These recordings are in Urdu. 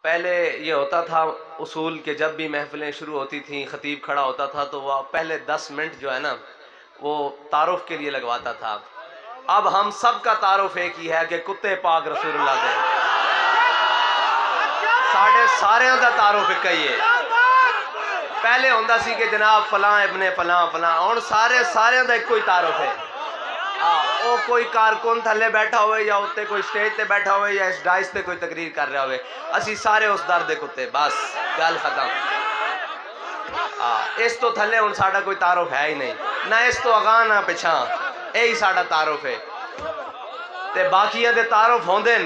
پہلے یہ ہوتا تھا اصول کہ جب بھی محفلیں شروع ہوتی تھیں خطیب کھڑا ہوتا تھا تو وہ پہلے 10 منٹ جو ہے نا وہ تعارف کے لیے لگواتا تھا. اب ہم سب کا تعارف ایک ہی ہے کہ کتے پاک رسول اللہ دے ساڑھے سارے دا تعارف ایک ہی ہے. پہلے ہوندہ سی کہ جناب فلاں ابن فلاں فلاں اور سارے دا ایک کوئی تعارف ہے. او کوئی کارکن تھلے بیٹھا ہوئے یا ہوتے کوئی سٹیج تے بیٹھا ہوئے یا اس ڈائس تے کوئی تقریر کر رہا ہوئے اسی سارے اس درد کتے بس گل ختم. اس تو تھلے ان ساڑھا کوئی تعارف ہے ہی نہیں نہ اس تو اگاں نہ پچھاں یہی ساڑھا تعارف ہے. تے باقیہ دے تعارف ہوندے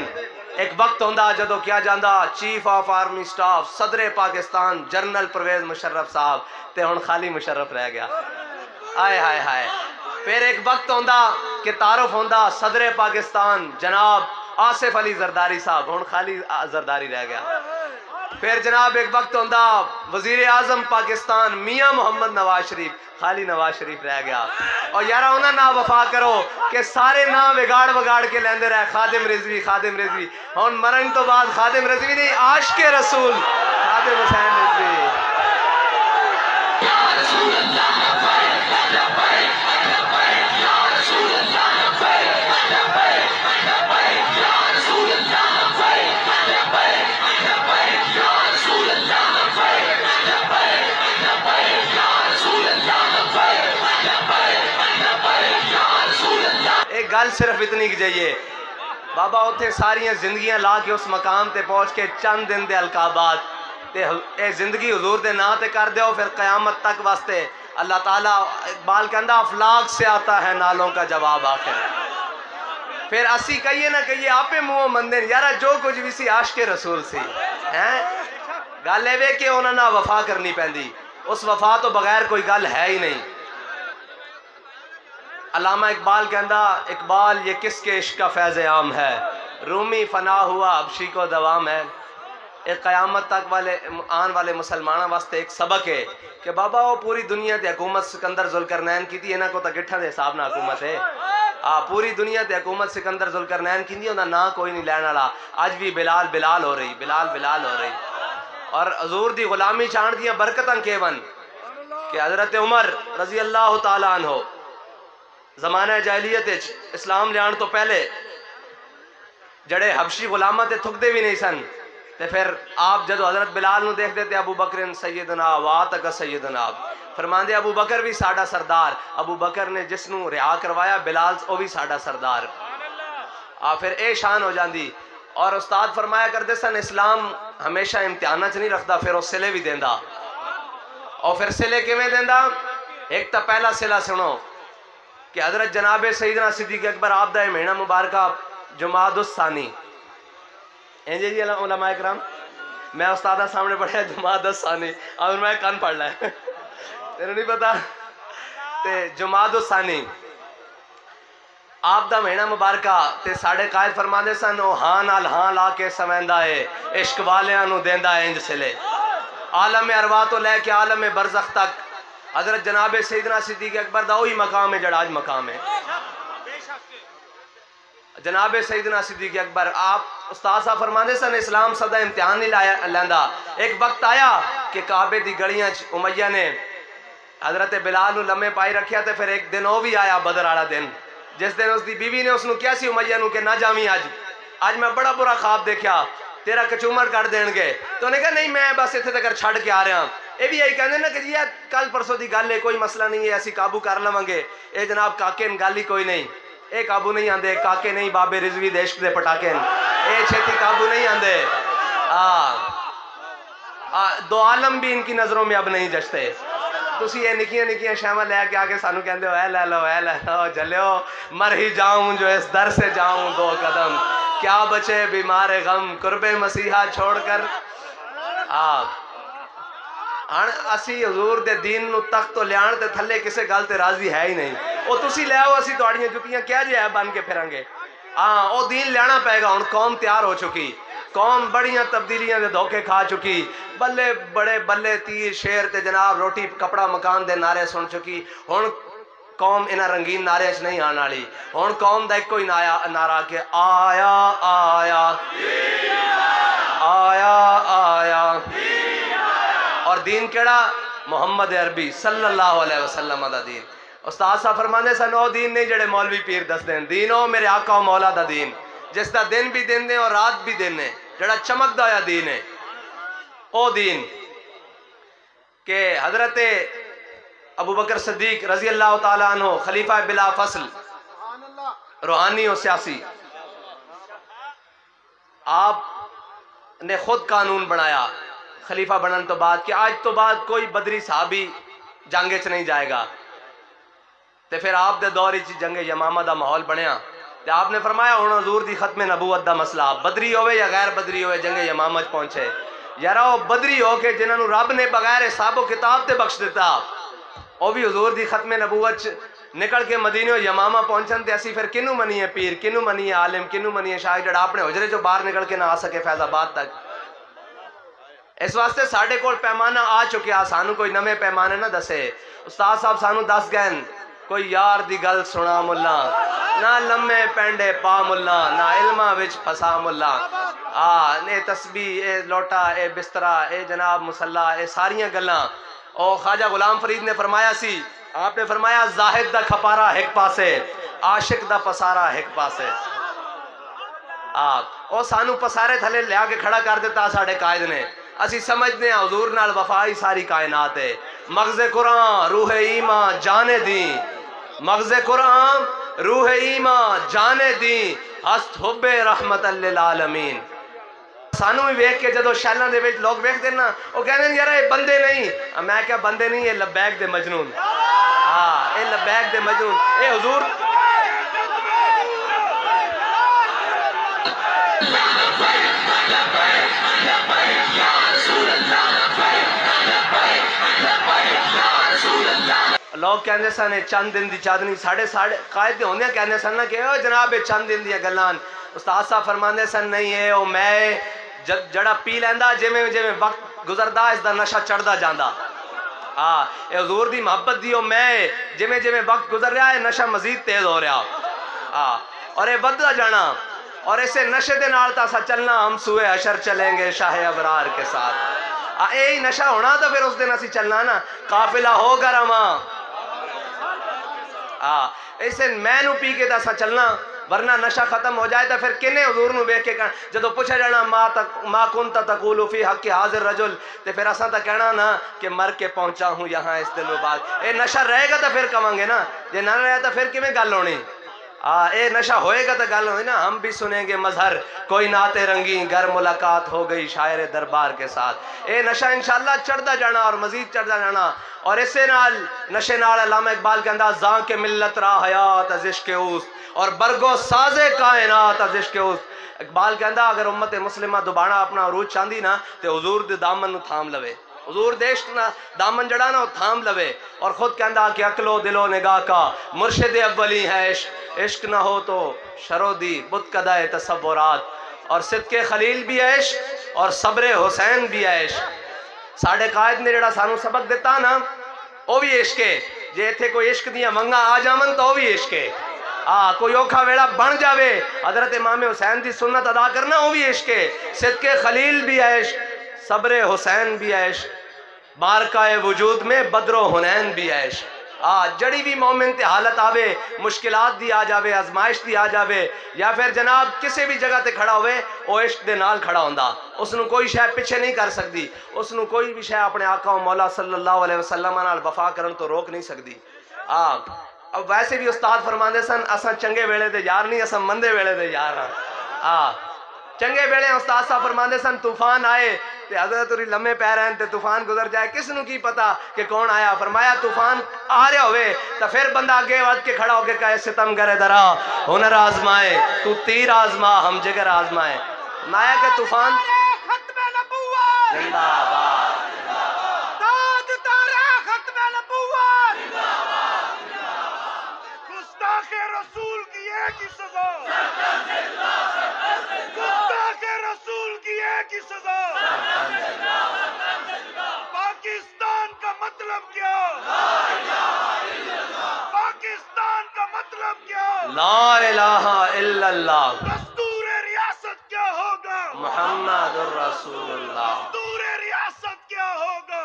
ایک وقت ہوندہ جدو کیا جاندہ چیف آف آرمی سٹاف صدر پاکستان جنرل پرویز مشرف صاحب تے ہن خالی مشرف رہ گیا. آئے ہائے ہائے. پھر ایک وقت ہوندہ کہ تعارف ہوندہ صدر پاکستان جناب آصف علی زرداری صاحب ہن خالی زرداری رہ گیا. پھر جناب ایک وقت ہوندہ وزیر اعظم پاکستان میاں محمد نواز شریف خالی نواز شریف رہ گیا. اور یارہ انہاں نہ وفا کرو کہ سارے نام وگاڑ کے لیندے رہے خادم رضوی ہن مرن تو بعد خادم رضوی نہیں عاشق رسول خادم حسین رضوی. ایک گل صرف اتنی کی جائیے بابا اتھے ساریاں زندگیاں لا کے اس مقام تے پہنچ کے چند دن دے القابات تے اے زندگی حضور دے نا تے کر دیو پھر قیامت تک واسطے اللہ تعالیٰ اقبال کہندہ افلاق سے آتا ہے نالوں کا جواب آخر. پھر اسی کہیے نہ کہیے آپے منہ مندن یارہ جو کچھ بھی سی عاشق رسول سی گل ہے کہ انہوں نے وفا کرنی پہندی اس وفا تو بغیر کوئی گل ہے ہی نہیں. علامہ اقبال کہندہ اقبال یہ کس کے عشق کا فیض عام ہے رومی فنا ہوا حبشی کو دوام ہے. ایک قیامت تک آن والے مسلمانہ واسطے ایک سبق ہے کہ بابا وہ پوری دنیا تے حکومت سکندر ذوالقرنین کی تھی انہاں کو تا گٹھا دے حساب نہ حکومت ہے. پوری دنیا تے حکومت سکندر ذوالقرنین کی تھی انہاں نا کوئی نہیں لینا لا. آج بھی بلال ہو رہی بلال ہو رہی. اور حضور دی غلامی چاند دیاں برکتاں کیون کہ حضرت عمر رضی اللہ تعالیٰ عنہ زمانہ جاہلیت اسلام لیان تو پہلے جڑے حبشی غلامہ تے تھک دے بھی نہیں سن تے پھر آپ جدو حضرت بلال نو دیکھ دیتے ابو بکر سیدنا واتک سیدنا فرمان دے ابو بکر بھی ساڑھا سردار. ابو بکر نے جس نو رعا کروایا بلال او بھی ساڑھا سردار. پھر اے شان ہو جاندی. اور استاد فرمایا کرتے سن اسلام ہمیشہ امتحانہ چ نہیں رکھدا پھر وہ سلے بھی دیندہ. اور پھر سلے کیویں دیندہ ایک تا پہلا سلہ سنو کہ حضرت جناب سیدنا صدیق اکبر آپ دا مہینہ مبارکہ جمادی الثانی جی علماء اکرام میں استادہ سامنے پڑھا جمادی الثانی اور میں کان پڑھ لائے تیرے نہیں پتا تے جمادی الثانی آپ دا مہینہ مبارکہ تے ساڑھے قائد فرما دے سن او ہاں نال ہاں لا کے سمیندہ ہے عشق والیاں نو دیندہ ہے انج سلے. عالم ارواح تو لے کے عالم برزخ تک حضرت جناب سیدنا صدیق اکبر دا وہی مقام ہے جڑا آج مقام ہے. جناب سیدنا صدیق اکبر آپ استاد صاحب فرماندے سن اسلام صدا امتحان نہیں لیندہ. ایک وقت آیا کہ کعبے دی گڑیاں امیہ نے حضرت بلال نو لمحے پائی رکھیا تے پھر ایک دن وہ بھی آیا بدر والا دن جس دن اس دی بیوی نے اس نو کیا سی امیہ نو کہ نہ جاویں آج میں بڑا برا خواب دیکھیا تیرا کچومر کر دین گے. تو انہیں کہا نہیں میں بس اتنے تک چھڑ کے آ رہا ہوں. اے بھی یہی کہنے نا کہ جی کل پرسوں دی گل ہے کوئی مسئلہ نہیں ہے ایسی قابو کر لوانگے. اے جناب کاکے ان گل ہی کوئی نہیں اے قابو نہیں آندے کاکے نہیں بابے رضوی عشق دے پٹاکے اے چھتی قابو نہیں آندے. دو عالم بھی ان کی نظروں میں اب نہیں جشتے. تسی یہ نکیاں شامہ لے کے آگے سانو کہندے ہو اے لے لو جلیو مر ہی جاؤں جو اس در سے جاؤں 2 قدم کیا بچے بیمار غم قرب مسیحہ چھوڑ کر. اسی حضور دے دین نو تخت تو لیان تے تھلے کسے گل تے راضی ہے ہی نہیں. او تسی لے آؤ اسی توڑیاں جتیاں کیا جے ہے بن کے پھرانگے. او دین لینا پائے گا. ان قوم تیار ہو چکی قوم بڑیاں تبدیلیاں دے دھوکے کھا چکی بلے بڑے بلے تیر شیر تے جناب روٹی کپڑا مکان دے نعرے سن چکی. ہن قوم انہاں رنگین نعرے چ نہیں آن والی. ہن قوم دا کوئی نعرہ کہ آیا آیا آیا دین کیڑا؟ محمد عربی صلی اللہ علیہ وسلم دا دین۔ استاد صاحب فرماندے سن او دین نہیں جڑے مولوی پیر دس دین، دین او میرے آقا و مولا دا دین، جس دا دن بھی دن دے اور رات بھی دن ہے، جڑا چمک دا یا دین ہے او دین کہ حضرت ابو بکر صدیق رضی اللہ تعالیٰ عنہ خلیفہ بلا فصل روحانی و سیاسی، آپ نے خود قانون بنایا خلیفہ بنن تو بعد کہ آج تو بعد کوئی بدری صحابی جنگے چ نہیں جائے گا، تے پھر آپ دے دوری چی جنگ یمامہ دا ماحول بنیا، تے آپ نے فرمایا ہن حضور دی ختم نبوت دا مسئلہ بدری ہوئے یا غیر بدری ہوئے جنگ یمامہ چ پہنچے، یارا وہ بدری ہو کے جنہاں نو رب نے بغیر حساب و کتاب تے بخش دیتا، وہ بھی حضور دی ختم نبوت نکل کے مدینہ و یمامہ پہنچن تے اسی پھر کنوں منی ہے پیر، کنوں منی ہے عالم، کنوں منی ہے شاہد جڑا اپنے حجرے جو باہر نکل کے نہ آ سکے فیض آباد تک۔ اس واسطے ساڑھے کول پیمانہ آ چکیا، سانو کوئی نمے پیمانے نہ دسے۔ استاد صاحب سانو دس گئن کوئی یار دی گل سنا ملا، نہ لمے پینڈے پا ملا، نہ علمہ وچ پھسا ملا، اے تسبیح، اے لوٹا، اے بسترہ، اے جناب مسلح، اے ساریاں گلاں۔ اور خواجہ غلام فرید نے فرمایا سی، آپ نے فرمایا زاہد دا کھپارا ایک پاسے، عاشق دا پسارا ایک پاسے۔ او سانو پسارے تھلے لیا کے کھڑا کر دیتا ساڑھے قائد نے، اسی سمجھنے ہیں حضور نال وفائی ساری کائنات ہے۔ مغز قرآن روح ایمان جانے دیں، مغز قرآن روح ایمان جانے دیں، ہست حب رحمت للعالمین۔ سانو بھی ویکھ کے جدو شیلاں دے وچ لوگ ویکھ دینا وہ کہنے ہیں یارا یہ بندے نہیں، میں کیا بندے نہیں، یہ لبیک دے مجنون، یہ لبیک دے مجنون، اے حضور لوگ کہنے سن چند دن دی چادنی، ساڑھے قائد دے ہوندے کہنے سن نا کہ او جناب چند دن دیا گلان۔ استاد صاحب فرماندے سن نہیں ہے او میں جڑا پی لیندا جویں جویں وقت گزردا اس دا نشہ چڑھدا جاندا، اے حضور دی محبت دی او میں جویں جویں وقت گزر رہا ہے نشہ مزید تیز ہو رہا، اور اے بدلا جانا، اور اسے نشے دے نال تاسا چلنا، ہم سوئے حشر چلیں گے شاہ ابرار کے ساتھ۔ اے نشہ ہونا تو پھر اس دن اسی چلنا نا، قافلہ ہوگا رواں، اسے میں نو پی کے تاسا چلنا، ورنہ نشہ ختم ہو جائے تو پھر کنے حضور نو بیک کے کہنا، جدو پوچھا جانا ما کنت تقول فی حق حاضر رجل، تے پھر اساں تا کہنا نا کہ مر کے پہنچا ہوں یہاں اس دن و بعد۔ اے نشہ رہے گا تو پھر کہاں گے نا، جے نہ رہے تو پھر کیویں گل ہونی، اے نشہ ہوئے گا تو گل ہوئی نا، ہم بھی سنیں گے مظہر کوئی نعت رنگی گر ملاقات ہو گئی شاعر دربار کے ساتھ۔ اے نشہ انشاءاللہ چڑھتا جانا اور مزید چڑھتا جانا، اور اسے نال نشے نال علامہ اقبال کے انداز زاں کے ملت را حیات از عشق اوست اور برگو ساز کائنات از عشق اوست۔ اقبال کے انداز اگر امت مسلمہ دوبارہ اپنا عروج چاندی نا تو حضور دے دامن نو تھام لوے، حضور دیش نا دامن جڑا نا وہ تھام لوے، اور خود کہندا کہ عقل و دل و نگاہ کا مرشد اولی ہے عشق، عشق نہ ہو تو شرودی بت کدائے تصورات، اور صدق خلیل بھی ہے عشق اور صبر حسین بھی ہے عشق۔ ساڑھے قائد نے جڑا سانو سبق دیتا نا وہ بھی عشق ہے، جے تھے کوئی عشق دیا منگا آ جامن تو وہ بھی عشق ہے، کوئی اوکھا ویڑا بن جاوے حضرت امام حسین دی سنت ادا کرنا وہ بھی عشق ہے، صدق خلیل بھی ہے عشق، صبر حسین بھی ہے عشق، بارکہ وجود میں بدر و حنین بھی ہے عشق۔ جڑی بھی مومن تے حالت آوے، مشکلات دی آ جاوے، ازمائش دی آ جاوے، یا پھر جناب کسی بھی جگہ تے کھڑا ہوئے وہ عشق دے نال کھڑا ہوندا، اس نو کوئی شے پیچھے نہیں کر سکتی، اس نو کوئی بھی شے اپنے آقا و مولا صلی اللہ علیہ وسلم نال وفا کرن تو روک نہیں سکتی۔ اب ویسے بھی استاد فرماندے سن اساں چنگے ویلے دے یار نہیں، اساں مندے ویلے دے یار ہاں۔ چنگے ویلے استاد صاحب فرماندے سن طوفان آئے تے حضرت علی لمحے پہ رہن تے طوفان گزر جائے، کس نو کی پتا کہ کون آیا، فرمایا طوفان آ رہا ہوئے تو پھر بندہ آگے وقت کے کھڑا ہو کے کہے ستم گرے درا ہنر آزمائے تو تیر آزما ہم جگر آزمائے، فرمایا کہ طوفان ختم نبوت زندہ آباد، تاج تارا ختم نبوت، گستاخ رسول کی ایک ہی سزا، گستاخ رسول کی ایک ہی سزا، پاکستان کا مطلب کیا، پاکستان کا مطلب کیا، لا الہ الا اللہ دستور ریاست کیا ہوگا، محمد الرسول اللہ، دستور ریاست کیا ہوگا،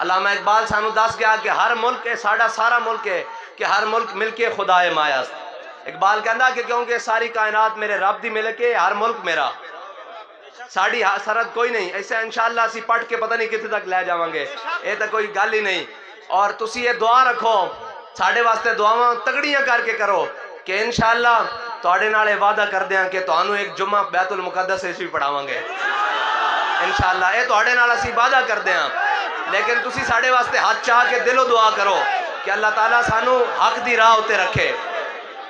علامہ اقبال سانو دس گیا کہ ہر ملک ساڑا سارا ملک ہے کہ ہر ملک مل کے خدا مایاست. اقبال کہندا کہ کیونکہ ساری کائنات میرے رب دی ملک ہے، ہر ملک میرا، ساڑی سرحد کوئی نہیں. ایسے انشاءاللہ اسی پڑھ کے پتہ نہیں کتنے تک لے جاؤں گے، یہ تو کوئی گل ہی نہیں. اور تسی یہ دعا رکھو، ساڑھے واسطے دعاواں تگڑیاں کر کے کرو کہ انشاءاللہ تواڈے نال وعدہ کر دیاں کہ تانوں ایک جمعہ بیت المقدس وچ بھی پڑھاواں گے انشاءاللہ. یہ تواڈے نال اسی وعدہ کر دیاں، لیکن تسی ساڑھے واسطے ہاتھ چاہ کے دل و دعا کرو کہ اللہ تعالیٰ سانو حق دی راہ ہوتے رکھے،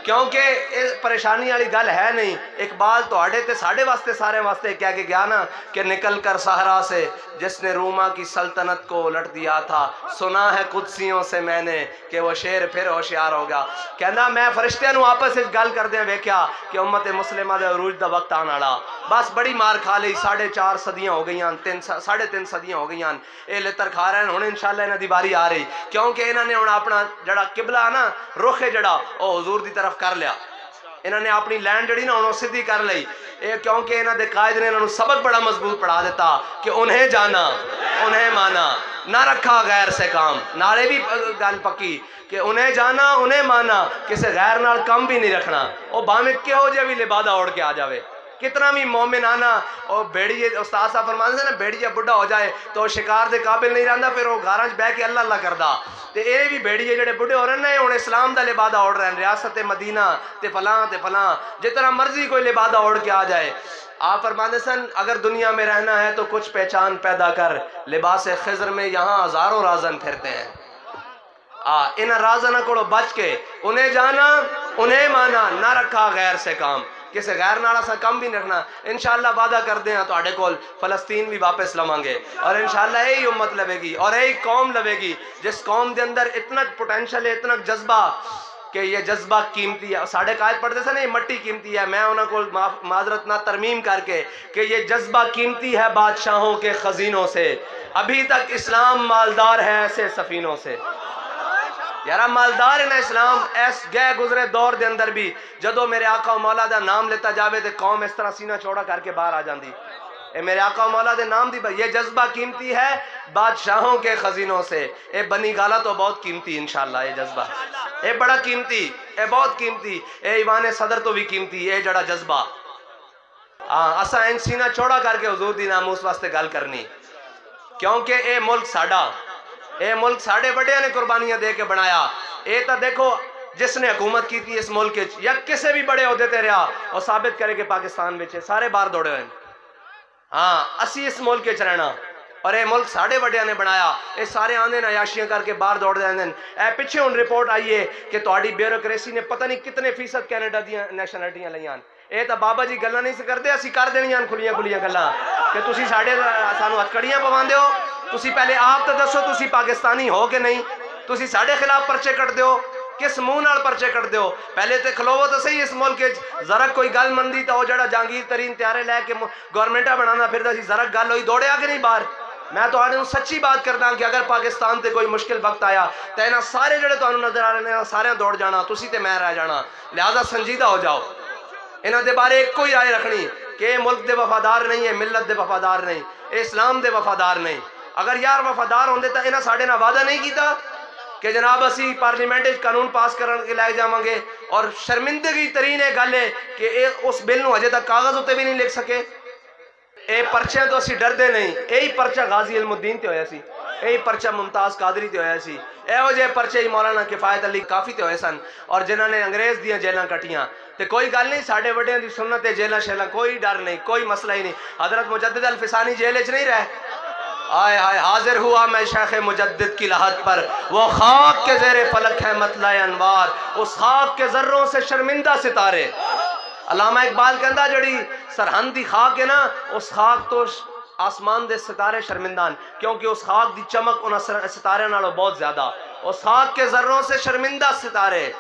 کیونکہ اس پریشانی والی گل ہے نہیں. اقبال تواڈے تے ساڑھے واسطے سارے واسطے کہہ کے گیا نا کہ نکل کر صحرا سے جس نے روما کی سلطنت کو الٹ دیا تھا، سنا ہے قدسیوں سے میں نے کہ وہ شیر پھر ہوشیار ہوگا. کہنا میں فرشتیاں نو آپس وچ گل کردیاں ویکھیا کہ امت مسلمہ دے عروج دا وقت آن والا، بس بڑی مار کھا لئی، 4.5 صدیاں ہو گئیاں، 3.5 صدیاں ہو گئیاں، اے لتر کھا رہے ہیں. ہن انشاءاللہ انہاں دی باری آ رہی، کیونکہ انہاں نے ہن اپنا جڑا قبلہ نا رخ جڑا او حضور دی طرف کر لیا. انہوں نے اپنی لینڈ جڑی نا انہوں سدھی کر لئی، کیونکہ انہوں نے قائد نے انہوں سبق بڑا مضبوط پڑھا دیتا کہ انہیں جانا انہیں مانا نہ رکھا غیر سے کام. نالے بھی گل پکی کہ انہیں جانا انہیں مانا، کسی غیر نال کم بھی نہیں رکھنا. وہ باویں کہو جے بھی لبادہ اوڑھ کے آ جاوے، کتنا بھی مومن آنا. اور بیڑیے استاد صاحب فرماتے ہیں نا بیڑیے بڑھا ہو جائے تو شکار دے قابل نہیں رہندا، پھر وہ گھراں وچ بیٹھ کے اللہ اللہ کردا. تے اے بھی بیڑیے جڑے بڑھے ہو رہے ہیں ہن اسلام دا لبادہ اوڑھ رہے ہیں، ریاست مدینہ تے فلاں جتنا مرضی کوئی لبادہ اوڑھ کے آ جائے. آپ فرماتے سن اگر دنیا میں رہنا ہے تو کچھ پہچان پیدا کر، لباس خضر میں یہاں ہزاروں رازن پھرتے ہیں. ان رازنہ کو بچ کے انہیں جانا انہیں مانا، نہ رکھا غیر سے کام، کسی غیر نالا سا کم بھی نہیں رکھنا. انشاءاللہ وعدہ کر دیں تو آڑے کول فلسطین بھی واپس لویں گے، اور انشاءاللہ یہی امت لوے گی اور یہی قوم لوے گی جس قوم دے اندر اتنا پوٹینشل ہے، اتنا جذبہ کہ یہ جذبہ قیمتی ہے. ساڑھے قائد پڑھتے تھے نا یہ مٹی قیمتی ہے، میں انہوں کو معذرت نہ ترمیم کر کے کہ یہ جذبہ قیمتی ہے بادشاہوں کے خزینوں سے، ابھی تک اسلام مالدار ہے ایسے سفینوں سے. یارا مالدار ہے نا اسلام، ایس گئے گزرے دور دے اندر بھی جدو میرے آقا و مولا دا نام لیتا جاوے تے قوم اس طرح سینہ چوڑا کر کے باہر آ جاندی. اے میرے آقا و مولا دے نام دی یہ جذبہ قیمتی ہے بادشاہوں کے خزینوں سے. اے بنی گالا تو بہت قیمتی انشاءاللہ، یہ جذبہ اے بڑا قیمتی، اے بہت قیمتی، اے ایوان صدر تو بھی قیمتی، اے جڑا جذبہ. اسا ان سینہ چوڑا کر کے حضور دی ناموس واسطے گل کرنی، کیونکہ اے ملک ساڑا، اے ملک ساڑے بڑے نے قربانیاں دے کے بنایا. اے تا دیکھو جس نے حکومت کی تھی اس ملک یا کسے بھی بڑے عہدے تے رہا اور ثابت کرے کہ پاکستان بچے سارے باہر دوڑے ہوئے. اسی اس ملک کے رہنا اور اے ملک ساڑے بڑے نے بنایا. اے سارے آنے عیاشیاں کر کے باہر دوڑ دے. اے پیچھے ان رپورٹ آئیے کہ تہاڈی بیوروکریسی نے پتہ نہیں کتنے فیصد کینیڈا دیاں نیشنلٹیاں لئیاں. اے تا بابا جی گلاں نہیں سے کردے، اسی کر دینیاں کھلیاں گلاں کہ تسی ساڑے سانو ہتھکڑیاں پواندے ہو. تسی پہلے آپ تو دسو تسی پاکستانی ہو کہ نہیں؟ تسی ساڑے خلاف پرچے کٹ دیو، کس منہ نال پرچے کٹ دیو؟ پہلے تے کھلوو تو صحیح اس ملک ذرا کوئی گل مندی تو جڑا جہانگیر ترین تیارے لے کے گورنمنٹا بنانا پھر سی ذرا گل ہوئی دوڑے آگے نہیں باہر. میں تو آنے سچی بات کرنا کہ اگر پاکستان تے کوئی مشکل وقت آیا تو انہاں سارے جڑے تو نظر آ رہے ہیں سارے دوڑ جانا، تسی تے میں رہ جانا. لہذا سنجیدہ ہو جاؤ، انہاں دے بارے ایک کوئی رائے رکھنی کہ ملک دے وفادار نہیں ہے، ملت دے وفادار نہیں، اسلام دے وفادار نہیں. اگر یار وفادار ہوندے تا انہاں ساڑے نہ وعدہ نہیں کیتا کہ جناب اسی پارلیمنٹ قانون پاس کرنے کے لائے جاؤں گے. اور شرمندگی ترین گل ہے کہ اس بل نو اجے تک کاغذ ہوتے بھی نہیں لکھ سکے. اے پرچے تو اسی ڈر دے نہیں. یہی پرچہ غازی علم الدین تے ہویا سی، یہی پرچہ ممتاز قادری تے ہویا سی، اے وجہ پرچے ہی مولانا کفایت علی کافی تے ہوئے سن اور جنہاں نے انگریز دیاں جیلاں کٹیاں. تے کوئی گل نہیں، ساڑے وڈیاں دی سنت جیلاں شیلاں کوئی ڈر نہیں، کوئی مسئلہ ہی نہیں. حضرت مجدد الفسانی جیل وچ نہیں رہے. آئے آئے حاضر ہوا میں شیخ مجدد کی لحد پر، وہ خاک کے زیر فلک ہے مطلع انوار، اس خاک کے ذروں سے شرمندہ ستارے. علامہ اقبال کہندہ جڑی سرحندی خاک ہے نا، اس خاک تو آسمان دے ستارے شرمندان، کیونکہ اس خاک دی چمک انہاں ستارے نالوں بہت زیادہ. اس خاک کے ذروں سے شرمندہ ستارے.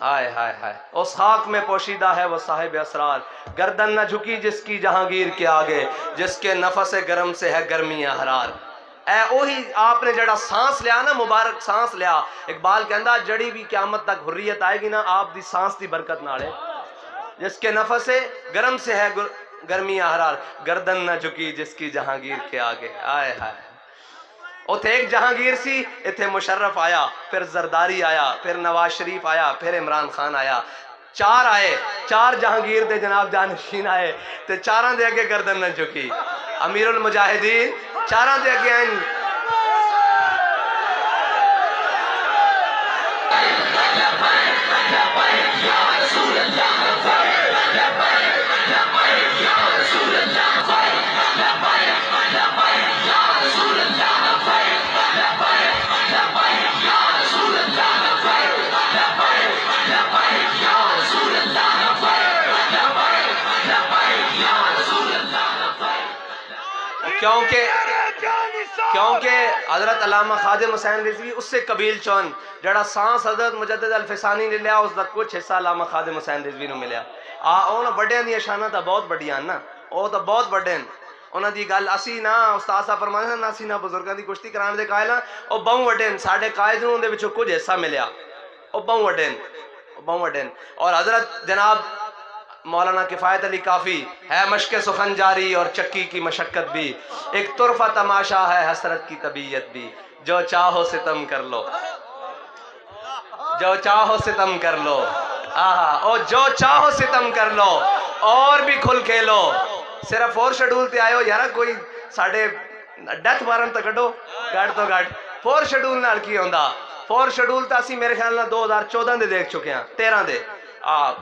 آئے ہائے ہائے اس خاک میں پوشیدہ ہے وہ صاحب اسرار، گردن نہ جھکی جس کی جہانگیر کے آگے، جس کے نفس گرم سے ہے گرمی احرار. اے اوہی آپ نے جڑا سانس لیا نا، مبارک سانس لیا. اقبال کہندہ جڑی بھی قیامت تک حریت آئے گی نا آپ دی سانس دی برکت نالے، جس کے نفس گرم سے ہے گرمی احرار، گردن نہ جھکی جس کی جہانگیر کے آگے. آئے ہائے اتھے ایک جہانگیر سی، اتھے مشرف آیا، پھر زرداری آیا، پھر نواز شریف آیا، پھر عمران خان آیا، چار آئے، چار جہانگیر دے جناب جانشین آئے، تے چاراں دے اگے گردن نہ چکی۔ امیر المجاہدین چاراں دے اگے آئیں۔ کیونکہ حضرت علامہ خادم حسین رضوی اس سے قبیل چون جڑا سانس حضرت مجدد الفسانی نے لیا، اس دا کچھ حصہ علامہ خادم حسین رضوی نے ملیا۔ اونا بڑے دیا شانہ تا بہت بڑیاں نا، او تا بہت بڑے انہاں دی گل اسی نا استاد صاحب فرمانے نا، اسی نا بزرگاں دی کشتی کرانے دے قائل ہاں، او بہوں وڈین ساڑھے قائدوں دے وچوں کچھ حصہ ملیا، او بہوں وڈین۔ اور حضرت جناب مولانا کفایت علی کافی ہے مشق سخن جاری اور چکی کی مشقت بھی، ایک طرفہ تماشا ہے حسرت کی طبیعت بھی، جو چاہو ستم کر لو، جو چاہو ستم کر لو، او جو چاہو ستم کر لو، اور بھی کھل کھیلو۔ صرف فور شیڈول تے آئے ہو یارا، کوئی ساڑھے ڈیتھ وارنٹ تا کٹو گاڑ تو گاڑ۔ فور شیڈول نال کی ہوندا؟ فور شیڈول تا اسی میرے خیال نہ 2014 دے دیکھ چکے ہیں، 13 دے۔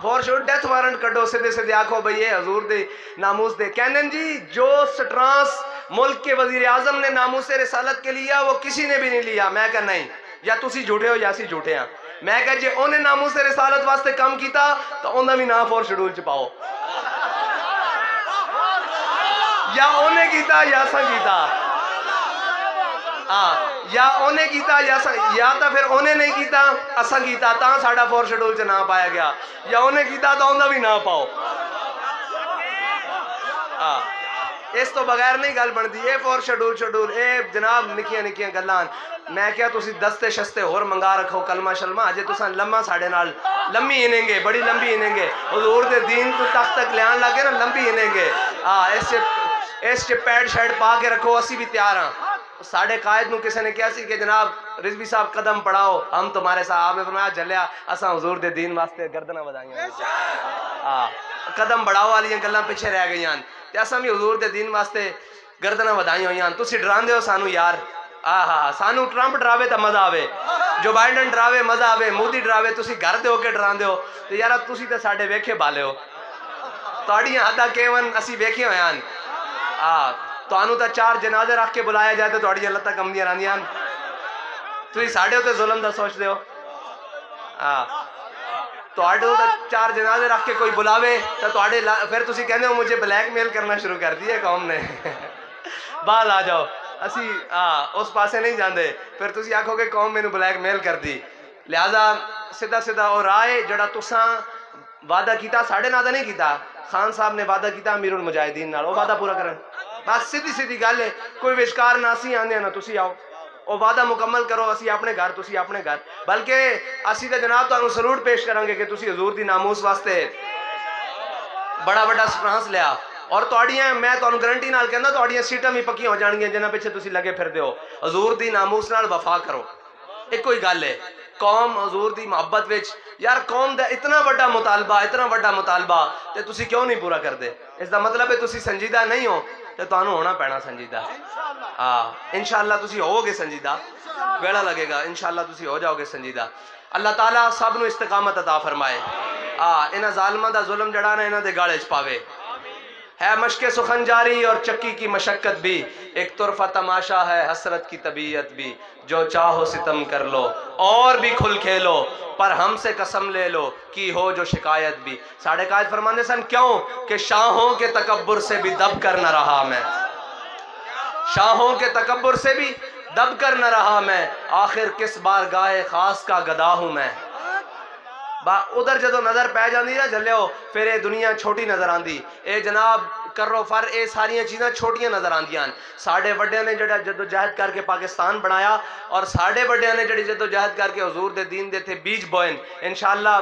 فور شیڈول ڈیتھ وارنٹ کٹو، سدھے سدھے آکھو بھئی یہ حضور دے ناموس دے۔ کہنن جی جو سٹرانس ملک کے وزیر اعظم نے ناموس رسالت کے لیا وہ کسی نے بھی نہیں لیا۔ میں کہا نہیں، یا تسی جھوٹے ہو یا اسی جھوٹے ہیں۔ میں کہا جی انہیں ناموس رسالت واسطے کام کیتا تو انہیں بھی نہ فور شیڈول چپاؤ، یا انہیں کیتا یا اساں کیتا، یا انہیں کیتا یا تا پھر انہیں نہیں کیتا اساں کیتا تاں ساڑھا فور شیڈول سے نہ پایا گیا، یا انہیں کیتا تو انہیں بھی نہ پاؤ۔ اس تو بغیر نہیں گل بن دی، اے فور شیڈول، اے جناب نکیاں گلان۔ میں کیا تسی دستے شستے اور منگا رکھو کلمہ شلمہ، اجے تساں لمحہ ساڑھے نال لمبی انہیں گے، بڑی لمبی انہیں گے، حضور دے دین تو تخت تک لیان لگے نا لمبی انہیں گے۔ اس سے پیڈ شیڈ پا کے رکھو، اسی بھی تیار ہیں۔ ساڑھے قائد نو کسی نے کیا سی کہ جناب رضوی صاحب قدم پڑھاؤ، ہم تمہارے ساتھ۔ آپ نے فرمایا جلیا اساں حضور دے دین واسطے گردنہ بدائیں، قدم بڑھاؤ والی گلاں پیچھے رہ گئی ہیں، تے اساں بھی حضور دے دین واسطے گردنہ بدائیں ہوئی ہیں۔ تسی ڈران دے ہو سانو یار، سانو ٹرمپ ڈراوے تا مزہ آوے، جو بائیڈن ڈراوے مزہ آوے، مودی ڈراوے، تسی گھر دے ہو کے ڈران دے ہو، تے یارا تسی تے ساڑھے ویکھے بالے ہو، تاڑیاں حدہ کیون اسی ویکھے ہوئے ہیں۔ تو آنو تا 4 جنازے رکھ کے بلایا جائے تو توڑی اللہ تک کم دیا راندیاں، تو یہ ساڑھے ہوتے ظلم دا سوچ دے ہو۔ تو آڑے ہوتا 4 جنازے رکھ کے کوئی بلاوے تو آڑے پھر تسی کہنے ہو مجھے بلیک میل کرنا شروع کر دیا قوم نے۔ بعد آ جاؤ، اسی اس پاسے نہیں جاندے، پھر تسی آکھو کہ قوم میں نو بلیک میل کر دی۔ لہذا سدھا اور آئے جڑا تساں وعدہ کیتا ساڑھے نادہ نہیں کیتا، خان صاحب نے وعدہ کیتا امیر المجاہدین نال، وہ وعدہ پورا کرن۔ بس سیدھی گل ہے، کوئی وشکار نہ اسی آنے نا تسی آؤ، وہ وعدہ مکمل کرو، اسی اپنے گھر تسی اپنے گھر، بلکہ اسی تے جناب تو انہوں سلوٹ پیش کریں گے کہ تسی حضور دی ناموس واسطے بڑا بڑا سپرانس لیا، اور توڑیاں میں تو انہوں گرنٹی نال کہنا توڑیاں سیٹاں بھی پکی ہو جان گیا جنہ پیچھے تسی لگے پھر دیو۔ حضور دی ناموس نال وفا کرو، ایک کوئی گل ہے قوم حضور دی محبت وچ، یار قوم دا اتنا بڑا مطالبہ تے تسی کیوں نہیں پورا کر دے؟ اس دا مطلب ہے تسی سنجیدہ نہیں ہو، تے تو انہوں ہونا پینا سنجیدہ۔ انشاءاللہ تسی ہو گے سنجیدہ، ویڑا لگے گا، انشاءاللہ تسی ہو جاؤ گے سنجیدہ۔ اللہ تعالیٰ سب نو استقامت عطا فرمائے، انہاں ظالمہ دا ظلم جڑانا انہاں دے گاڑے چ پاوے۔ ہے مشق سخن جاری اور چکی کی مشقت بھی، ایک طرفہ تماشا ہے حسرت کی طبیعت بھی، جو چاہو ستم کر لو اور بھی کھل کھیلو، پر ہم سے قسم لے لو کی ہو جو شکایت بھی۔ ساڑھے قائد فرمانے سن کیوں کہ شاہوں کے تکبر سے بھی دب کر نہ رہا میں، شاہوں کے تکبر سے بھی دب کر نہ رہا میں، آخر کس بارگاہ خاص کا گدا ہوں میں۔ ادھر جدو نظر پہ جاندی نا جلے ہو پھر اے دنیا چھوٹی نظر آندی، اے جناب کرو فر اے ساریاں چیزاں چھوٹیاں نظر آندیاں۔ ساڑھے بڑے نے جڑا جدو جہد کر کے پاکستان بنایا، اور ساڑھے بڑے نے جڑی جدو جہد کر کے حضور دے دین دے تھے بیج بوئن، انشاءاللہ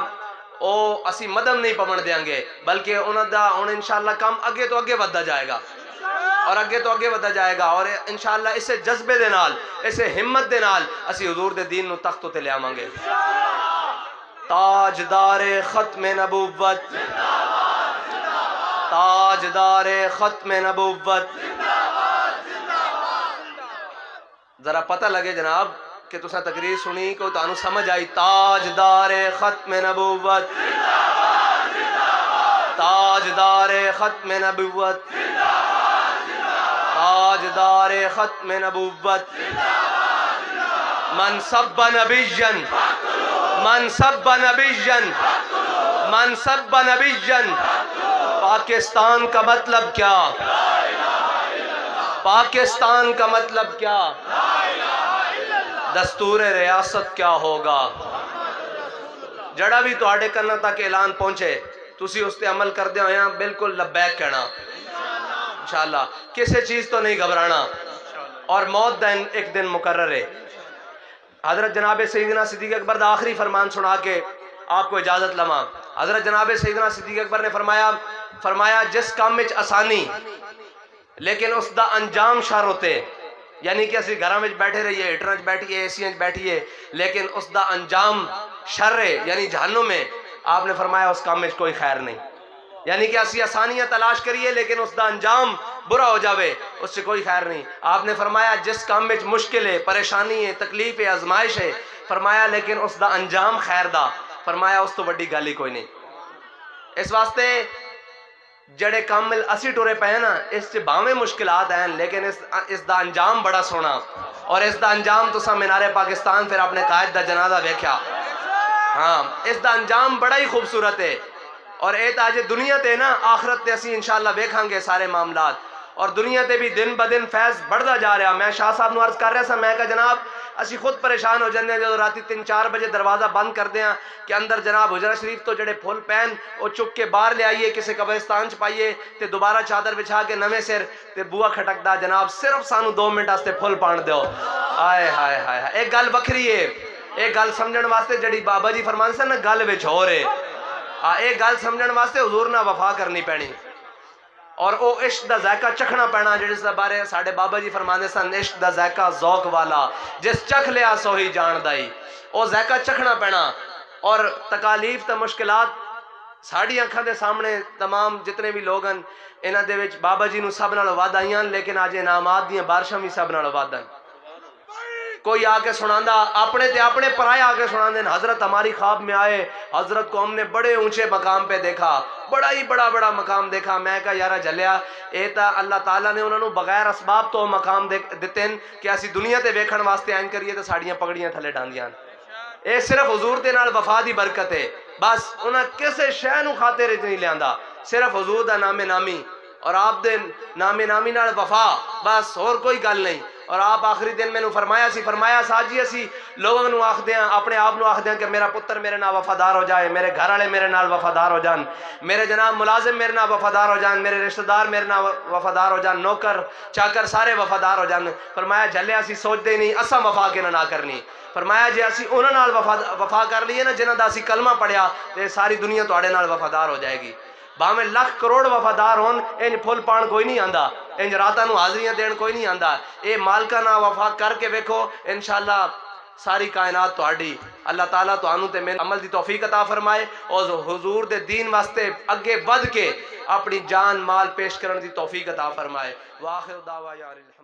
او اسی مدم نہیں پمن دیاں گے، بلکہ انہوں دا انشاءاللہ کام اگے تو اگے ودھا جائے گا۔ اور اگے تو اگے ودا جائے گا اور انشاءاللہ اسے جذبے دے نال اسے ہمت دے نال اسی حضور دے دین نو تخت تے لے آواں گے تاجدار ختم نبوت تاجدار ختم نبوت ذرا پتہ لگے جناب کہ تساں تقریر سنی کو تانوں سمجھ آئی تاجدار ختم نبوت تاجدار ختم نبوت تاجدار ختم نبوت من سب نبیًا من سب نبیًا من سب نبیًا پاکستان کا مطلب کیا پاکستان کا مطلب کیا دستور ریاست کیا ہوگا جڑا بھی تو آڑے کرنا تاکہ اعلان پہنچے تسی اس تے عمل کر دے ہویا بالکل لبیک کہنا انشاءاللہ کسی چیز تو نہیں گھبرانا اور موت دن ایک دن مقرر ہے حضرت جناب سیدنا صدیق اکبر دا آخری فرمان سنا کے آپ کو اجازت لما حضرت جناب سیدنا صدیق اکبر نے فرمایا جس کام میں آسانی لیکن اس دا انجام شر ہوتے یعنی کہ اسی گھراں وچ بیٹھے رہیے ہیٹراں وچ بیٹھیے اے سی وچ بیٹھیے لیکن اس دا انجام شر ہے یعنی جہنم میں آپ نے فرمایا اس کام میں کوئی خیر نہیں یعنی کہ اسی آسانیاں تلاش کریے لیکن اس دا انجام برا ہو جاوے اس سے کوئی خیر نہیں آپ نے فرمایا جس کام میں مشکل ہے پریشانی ہے تکلیف ہے آزمائش ہے فرمایا لیکن اس دا انجام خیر دا فرمایا اس تو بڑی گالی کوئی نہیں اس واسطے جڑے کامل اسی ٹورے پہ ہیں نا اس سے باویں مشکلات ہیں لیکن اس دا انجام بڑا سونا اور اس دا انجام تو سا مینار پاکستان پھر اپنے قائد دا جنازہ دیکھا ہاں اس دا انجام بڑا ہی خوبصورت ہے اور اے تاج دنیا تے نا آخرت تے اسی انشاءاللہ دیکھاں گے سارے معاملات اور دنیا تے بھی دن بدن فیض بڑھدا جا رہا میں شاہ صاحب نو عرض کر رہا سا میں کہا جناب اسی خود پریشان ہو جاندے ہیں جو راتی 3-4 بجے دروازہ بند کر دیں کہ اندر جناب حجرہ شریف تو جڑے پھول پین او چک کے باہر لے آئیے کسی قبرستان چ پائیے تے دوبارہ چادر بچھا کے نویں سر تے بوا کھٹک دا جناب صرف سانو 2 منٹ واسطے پھول پان دیو آئے ہائے ہائے ایک گل بکری ہے ایک گل سمجھن واسطے جڑی بابا جی فرمان سے نا گل وچ ہو رہے ایک گل سمجھن واسطے حضور نہ وفا کرنی پینی اور او عشق دا ذائقہ چکھنا پینا جس دا بارے ساڑھے بابا جی فرمانے سن عشق دا ذائقہ ذوق والا جس چکھ لیا سو ہی جان دائی او ذائقہ چکھنا پینا اور تکالیف تا مشکلات ساڑھی آنکھاں دے سامنے تمام جتنے بھی لوگ ہیں انہاں دے وچ بابا جی نو سب نال وعدہ آئیاں لیکن آج انعامات دیاں بارشاں بھی سب نال وعدہ کوئی آکے سناندہ اپنے تے اپنے پرائے آکے سناندے حضرت ہماری خواب میں آئے حضرت کو ہم نے بڑے اونچے مقام پہ دیکھا بڑا ہی بڑا مقام دیکھا میں کہا یارہ جلیا اے تا اللہ تعالیٰ نے انہوں نے بغیر اسباب تو مقام دیتے ہیں کہ اسی دنیا تے ویکھن واسطے آئین کریے تے ساڑیاں پگڑیاں تھلے ڈاندیاں اے صرف حضور دے نال وفا دی برکت ہے بس انہاں کسے شے نو خاطر نہیں لیاندہ صرف حضور دا نام نامی اور آپ دے نام نامی نال وفا بس اور کوئی گل نہیں اور آپ آخری دن میں نو فرمایا ساجی اسی لوگوں نو آخ دیاں اپنے آپ نو آخ دیاں کہ میرا پتر میرے نال وفادار ہو جائے میرے گھر والے میرے نال وفادار ہو جان میرے جناب ملازم میرے نال وفادار ہو جان میرے رشتہ دار میرے نال وفادار ہو جان نوکر چاکر سارے وفادار ہو جان فرمایا جھلے اسی سوچ دے نہیں اساں وفا کے نہ کرنی فرمایا جے اسی انہاں نال وفا کر لیے نا جنہاں دا اسی کلمہ پڑھیا تے ساری دنیا تواڈے نال وفادار ہو جائے گی باہمیں لاکھ کروڑ وفادار ہون انج پھول پان کوئی نہیں آندا انج راتاں نو حاضریاں دین کوئی نہیں آندا اے مالکہ نہ وفا کر کے ویکھو انشاءاللہ ساری کائنات تواڈی اللہ تعالیٰ تانوں تے میں عمل دی توفیق عطا فرمائے اور حضور دے دین واسطے اگے ود کے اپنی جان مال پیش کرن دی توفیق عطا فرمائے واخر دعوانا